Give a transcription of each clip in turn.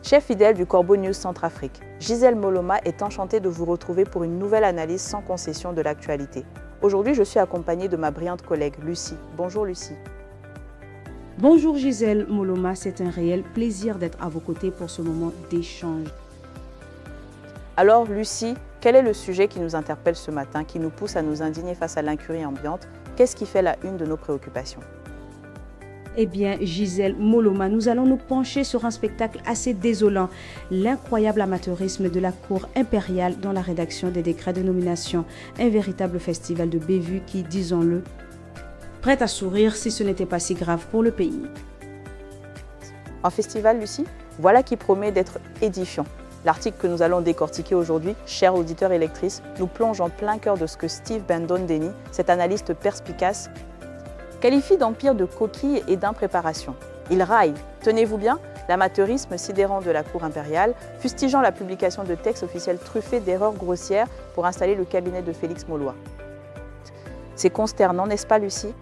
Chef fidèle du Corbeau News Centrafrique, Gisèle Moloma est enchantée de vous retrouver pour une nouvelle analyse sans concession de l'actualité. Aujourd'hui, je suis accompagnée de ma brillante collègue Lucie. Bonjour Lucie. Bonjour Gisèle Moloma, c'est un réel plaisir d'être à vos côtés pour ce moment d'échange. Alors Lucie, quel est le sujet qui nous interpelle ce matin, qui nous pousse à nous indigner face à l'incurie ambiante? Qu'est-ce qui fait la une de nos préoccupations? Eh bien, Gisèle Moloma, nous allons nous pencher sur un spectacle assez désolant, l'incroyable amateurisme de la cour impériale dans la rédaction des décrets de nomination, un véritable festival de bévues qui, disons-le, prête à sourire si ce n'était pas si grave pour le pays. Un festival, Lucie, voilà qui promet d'être édifiant. L'article que nous allons décortiquer aujourd'hui, chers auditeurs et lectrices, nous plonge en plein cœur de ce que Steve Bandon-Deny, cet analyste perspicace, qualifie d'empire de coquilles et d'impréparation. Il raille, tenez-vous bien, l'amateurisme sidérant de la cour impériale, fustigeant la publication de textes officiels truffés d'erreurs grossières pour installer le cabinet de Félix Maulois. C'est consternant, n'est-ce pas, Lucie?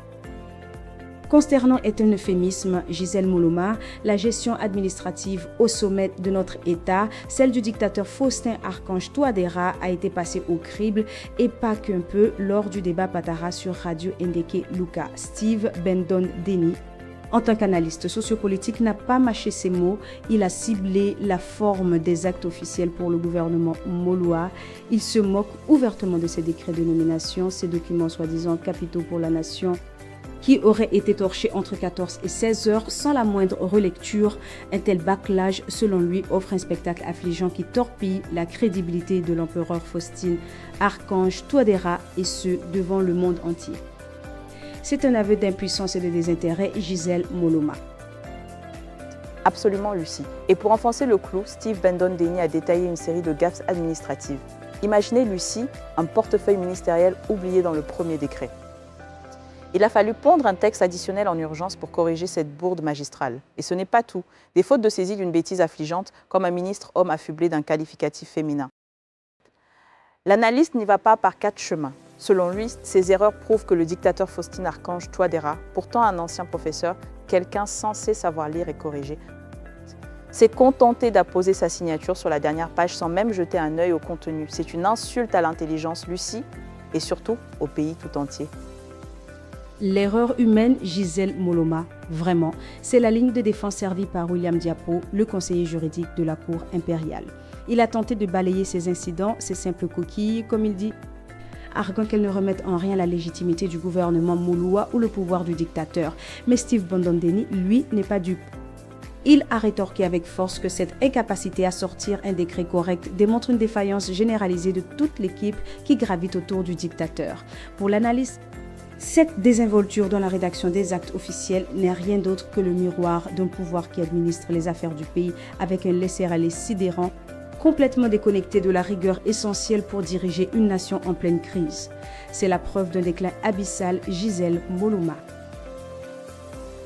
Consternant est un euphémisme, Gisèle Moloma. La gestion administrative au sommet de notre État, celle du dictateur Faustin Archange Touadéra, a été passée au crible et pas qu'un peu lors du débat Patara sur Radio Ndeke Luka. Steve Bandon-Deny, en tant qu'analyste sociopolitique, n'a pas mâché ses mots. Il a ciblé la forme des actes officiels pour le gouvernement Maulois. Il se moque ouvertement de ces décrets de nomination, ces documents soi-disant capitaux pour la nation, qui aurait été torché entre 14 et 16 heures sans la moindre relecture. Un tel bâclage, selon lui, offre un spectacle affligeant qui torpille la crédibilité de l'empereur Faustin Archange Touadéra, et ce, devant le monde entier. C'est un aveu d'impuissance et de désintérêt, Gisèle Moloma. Absolument, Lucie. Et pour enfoncer le clou, Steve Bandon-Deny a détaillé une série de gaffes administratives. Imaginez, Lucie, un portefeuille ministériel oublié dans le premier décret. Il a fallu pondre un texte additionnel en urgence pour corriger cette bourde magistrale. Et ce n'est pas tout. Des fautes de saisie d'une bêtise affligeante, comme un ministre homme affublé d'un qualificatif féminin. L'analyste n'y va pas par quatre chemins. Selon lui, ces erreurs prouvent que le dictateur Faustin Archange Touadéra, pourtant un ancien professeur, quelqu'un censé savoir lire et corriger, s'est contenté d'apposer sa signature sur la dernière page sans même jeter un œil au contenu. C'est une insulte à l'intelligence, Lucie, et surtout au pays tout entier. L'erreur humaine, Gisèle Moloma, vraiment, c'est la ligne de défense servie par William Diapo, le conseiller juridique de la Cour impériale. Il a tenté de balayer ces incidents, ces simples coquilles, comme il dit, arguant qu'elles ne remettent en rien la légitimité du gouvernement Maulois ou le pouvoir du dictateur. Mais Steve Bandon-Deny, lui, n'est pas dupe. Il a rétorqué avec force que cette incapacité à sortir un décret correct démontre une défaillance généralisée de toute l'équipe qui gravite autour du dictateur. Pour l'analyste, cette désinvolture dans la rédaction des actes officiels n'est rien d'autre que le miroir d'un pouvoir qui administre les affaires du pays avec un laisser-aller sidérant, complètement déconnecté de la rigueur essentielle pour diriger une nation en pleine crise. C'est la preuve d'un déclin abyssal, Gisèle Moloma.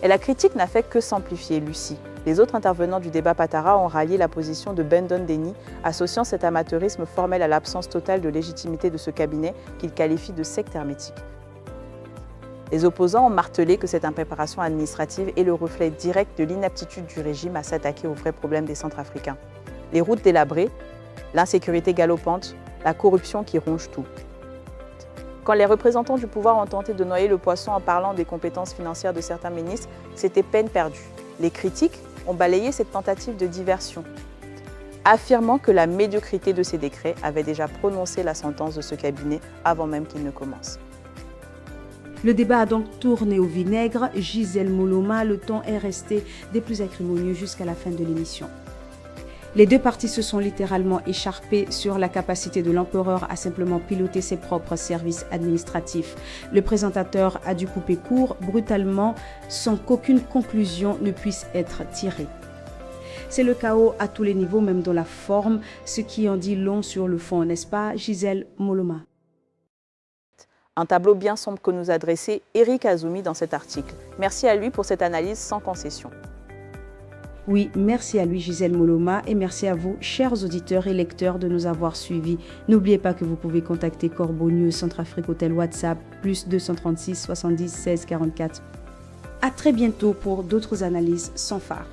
Et la critique n'a fait que s'amplifier, Lucie. Les autres intervenants du débat Patara ont rallié la position de Bandon-Deny, associant cet amateurisme formel à l'absence totale de légitimité de ce cabinet qu'il qualifie de secte hermétique. Les opposants ont martelé que cette impréparation administrative est le reflet direct de l'inaptitude du régime à s'attaquer aux vrais problèmes des Centrafricains. Les routes délabrées, l'insécurité galopante, la corruption qui ronge tout. Quand les représentants du pouvoir ont tenté de noyer le poisson en parlant des compétences financières de certains ministres, c'était peine perdue. Les critiques ont balayé cette tentative de diversion, affirmant que la médiocrité de ces décrets avait déjà prononcé la sentence de ce cabinet avant même qu'il ne commence. Le débat a donc tourné au vinaigre. Gisèle Moloma, le ton est resté des plus acrimonieux jusqu'à la fin de l'émission. Les deux parties se sont littéralement écharpées sur la capacité de l'empereur à simplement piloter ses propres services administratifs. Le présentateur a dû couper court brutalement sans qu'aucune conclusion ne puisse être tirée. C'est le chaos à tous les niveaux, même dans la forme, ce qui en dit long sur le fond, n'est-ce pas, Gisèle Moloma? Un tableau bien sombre que nous a dressé Eric Azumi dans cet article. Merci à lui pour cette analyse sans concession. Oui, merci à lui Gisèle Moloma et merci à vous, chers auditeurs et lecteurs, de nous avoir suivis. N'oubliez pas que vous pouvez contacter Corbeau News Centrafrique au tel WhatsApp plus 236 70 16 44. À très bientôt pour d'autres analyses sans phare.